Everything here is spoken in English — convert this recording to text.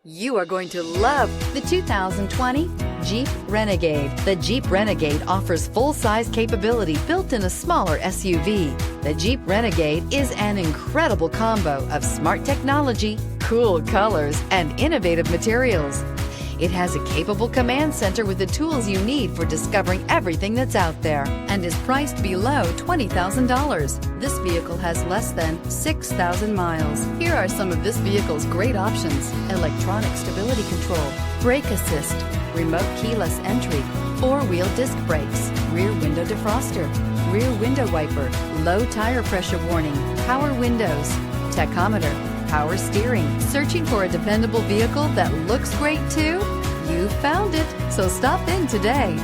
You are going to love the 2020 Jeep Renegade. The Jeep Renegade offers full-size capability built in a smaller SUV. The Jeep Renegade is an incredible combo of smart technology, cool colors, and innovative materials. It has a capable command center with the tools you need for discovering everything that's out there and is priced below $20,000. This vehicle has less than 6,000 miles. Here are some of this vehicle's great options: electronic stability control, brake assist, remote keyless entry, four-wheel disc brakes, rear window defroster, rear window wiper, low tire pressure warning, power windows, tachometer, power steering. Searching for a dependable vehicle that looks great too? You found it, so stop in today.